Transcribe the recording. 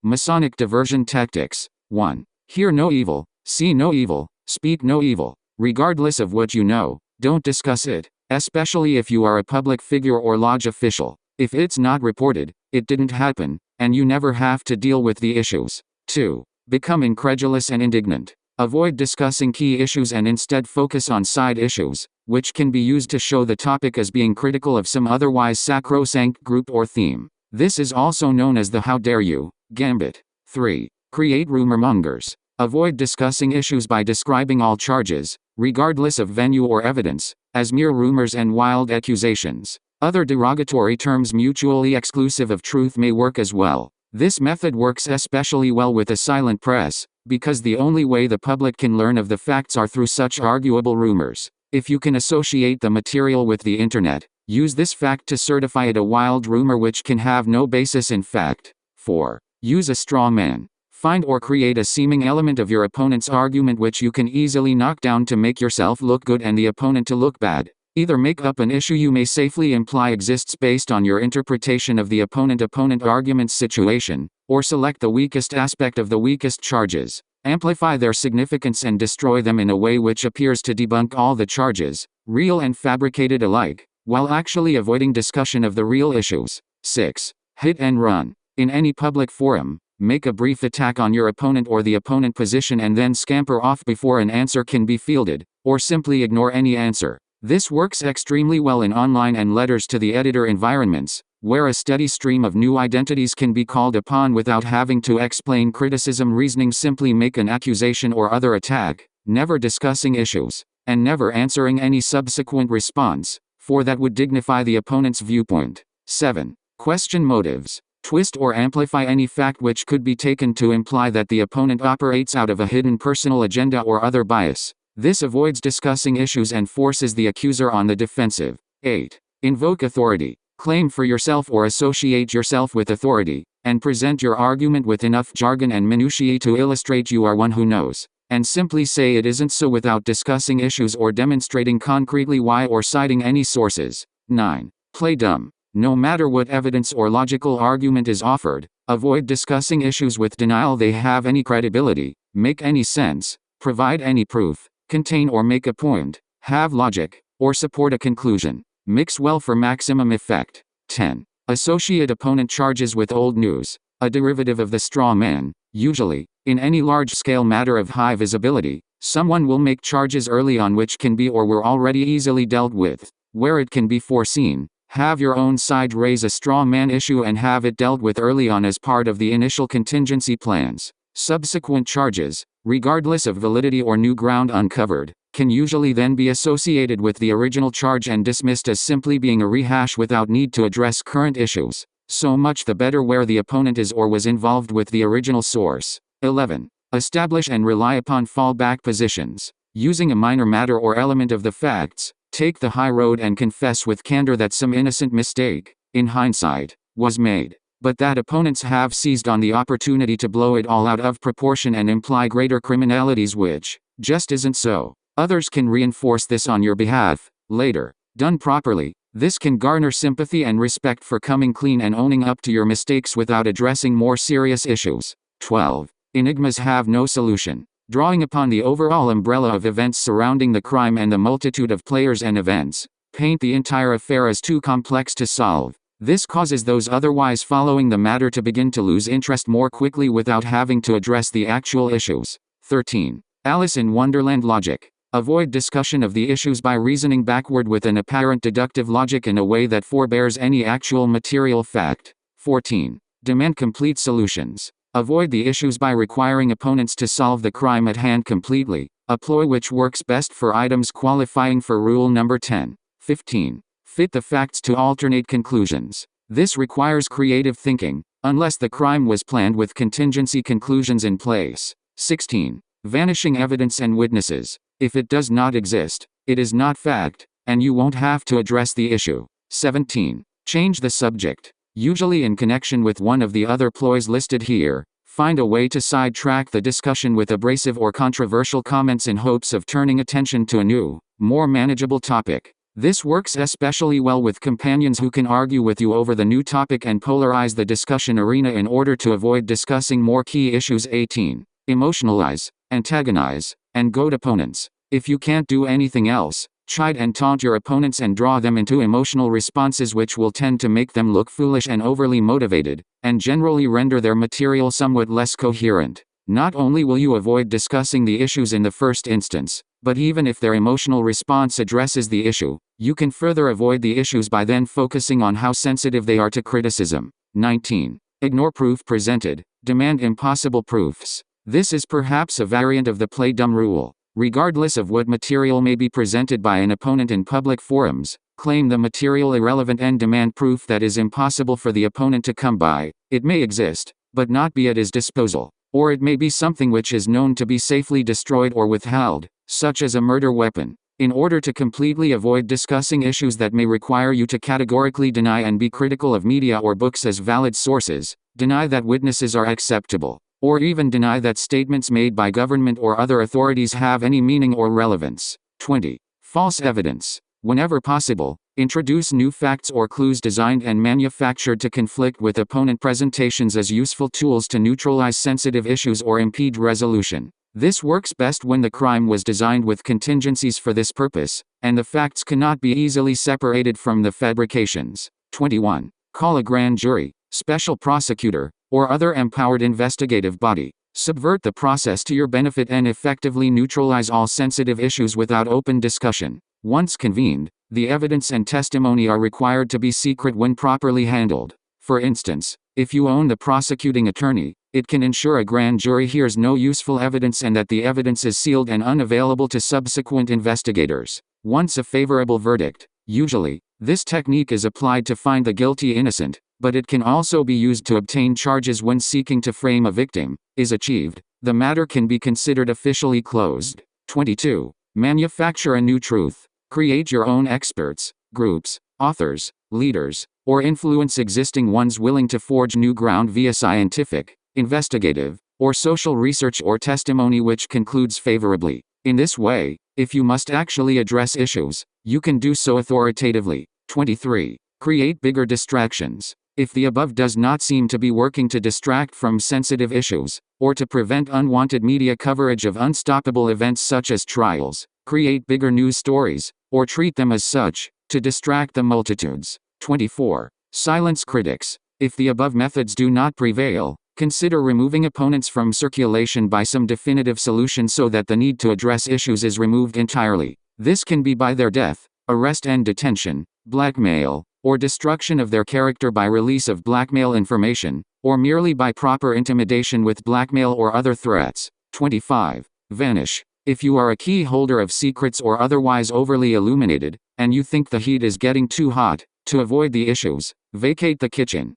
Masonic diversion tactics. 1. Hear no evil, see no evil, speak no evil. Regardless of what you know, don't discuss it, especially if you are a public figure or lodge official. If it's not reported, it didn't happen, and you never have to deal with the issues. 2. Become incredulous and indignant. Avoid discussing key issues and instead focus on side issues, which can be used to show the topic as being critical of some otherwise sacrosanct group or theme. This is also known as the "how dare you" gambit. 3. Create rumor mongers. Avoid discussing issues by describing all charges, regardless of venue or evidence, as mere rumors and wild accusations. Other derogatory terms mutually exclusive of truth may work as well. This method works especially well with a silent press, because the only way the public can learn of the facts are through such arguable rumors. If you can associate the material with the internet, use this fact to certify it a wild rumor which can have no basis in fact. 4. Use a straw man. Find or create a seeming element of your opponent's argument which you can easily knock down to make yourself look good and the opponent to look bad. Either make up an issue you may safely imply exists based on your interpretation of the opponent argument's situation, or select the weakest aspect of the weakest charges, amplify their significance and destroy them in a way which appears to debunk all the charges, real and fabricated alike, while actually avoiding discussion of the real issues. 6. Hit and run. In any public forum, make a brief attack on your opponent or the opponent position and then scamper off before an answer can be fielded, or simply ignore any answer. This works extremely well in online and letters to the editor environments, where a steady stream of new identities can be called upon without having to explain criticism reasoning. Simply make an accusation or other attack, never discussing issues, and never answering any subsequent response, for that would dignify the opponent's viewpoint. 7. Question motives. Twist or amplify any fact which could be taken to imply that the opponent operates out of a hidden personal agenda or other bias. This avoids discussing issues and forces the accuser on the defensive. 8. Invoke authority. Claim for yourself or associate yourself with authority, and present your argument with enough jargon and minutiae to illustrate you are one who knows, and simply say it isn't so without discussing issues or demonstrating concretely why or citing any sources. 9. Play dumb. No matter what evidence or logical argument is offered, avoid discussing issues with denial they have any credibility, make any sense, provide any proof, contain or make a point, have logic, or support a conclusion. Mix well for maximum effect. 10. Associate opponent charges with old news, a derivative of the straw man. Usually, in any large-scale matter of high visibility, someone will make charges early on which can be or were already easily dealt with. Where it can be foreseen, have your own side raise a straw man issue and have it dealt with early on as part of the initial contingency plans. Subsequent charges, regardless of validity or new ground uncovered, can usually then be associated with the original charge and dismissed as simply being a rehash without need to address current issues. So much the better where the opponent is or was involved with the original source. 11. Establish and rely upon fallback positions. Using a minor matter or element of the facts, take the high road and confess with candor that some innocent mistake, in hindsight, was made, but that opponents have seized on the opportunity to blow it all out of proportion and imply greater criminalities which just isn't so. Others can reinforce this on your behalf, later. Done properly, this can garner sympathy and respect for coming clean and owning up to your mistakes without addressing more serious issues. 12. Enigmas have no solution. Drawing upon the overall umbrella of events surrounding the crime and the multitude of players and events, paint the entire affair as too complex to solve. This causes those otherwise following the matter to begin to lose interest more quickly without having to address the actual issues. 13. Alice in Wonderland logic. Avoid discussion of the issues by reasoning backward with an apparent deductive logic in a way that forbears any actual material fact. 14. Demand complete solutions. Avoid the issues by requiring opponents to solve the crime at hand completely, a ploy which works best for items qualifying for rule number 10. 15. Fit the facts to alternate conclusions. This requires creative thinking, unless the crime was planned with contingency conclusions in place. 16. Vanishing evidence and witnesses. If it does not exist, it is not fact, and you won't have to address the issue. 17. Change the subject. Usually in connection with one of the other ploys listed here, find a way to sidetrack the discussion with abrasive or controversial comments in hopes of turning attention to a new, more manageable topic. This works especially well with companions who can argue with you over the new topic and polarize the discussion arena in order to avoid discussing more key issues. 18. Emotionalize, antagonize, and goad opponents. If you can't do anything else, chide and taunt your opponents and draw them into emotional responses which will tend to make them look foolish and overly motivated, and generally render their material somewhat less coherent. Not only will you avoid discussing the issues in the first instance, but even if their emotional response addresses the issue, you can further avoid the issues by then focusing on how sensitive they are to criticism. 19. Ignore proof presented, demand impossible proofs. This is perhaps a variant of the play dumb rule. Regardless of what material may be presented by an opponent in public forums, claim the material irrelevant and demand proof that is impossible for the opponent to come by. It may exist, but not be at his disposal. Or it may be something which is known to be safely destroyed or withheld, such as a murder weapon. In order to completely avoid discussing issues that may require you to categorically deny and be critical of media or books as valid sources, deny that witnesses are acceptable, or even deny that statements made by government or other authorities have any meaning or relevance. 20. False evidence. Whenever possible, introduce new facts or clues designed and manufactured to conflict with opponent presentations as useful tools to neutralize sensitive issues or impede resolution. This works best when the crime was designed with contingencies for this purpose, and the facts cannot be easily separated from the fabrications. 21. Call a grand jury, special prosecutor, or other empowered investigative body. Subvert the process to your benefit and effectively neutralize all sensitive issues without open discussion. Once convened, the evidence and testimony are required to be secret when properly handled. For instance, if you own the prosecuting attorney, it can ensure a grand jury hears no useful evidence and that the evidence is sealed and unavailable to subsequent investigators. Once a favorable verdict, usually, this technique is applied to find the guilty innocent, but it can also be used to obtain charges when seeking to frame a victim, is achieved, the matter can be considered officially closed. 22. Manufacture a new truth. Create your own experts, groups, authors, leaders, or influence existing ones willing to forge new ground via scientific, investigative, or social research or testimony which concludes favorably. In this way, if you must actually address issues, you can do so authoritatively. 23. Create bigger distractions. If the above does not seem to be working to distract from sensitive issues, or to prevent unwanted media coverage of unstoppable events such as trials, create bigger news stories, or treat them as such, to distract the multitudes. 24. Silence critics. If the above methods do not prevail, consider removing opponents from circulation by some definitive solution so that the need to address issues is removed entirely. This can be by their death, arrest and detention, blackmail, or destruction of their character by release of blackmail information, or merely by proper intimidation with blackmail or other threats. 25. Vanish. If you are a key holder of secrets or otherwise overly illuminated, and you think the heat is getting too hot, to avoid the issues, vacate the kitchen.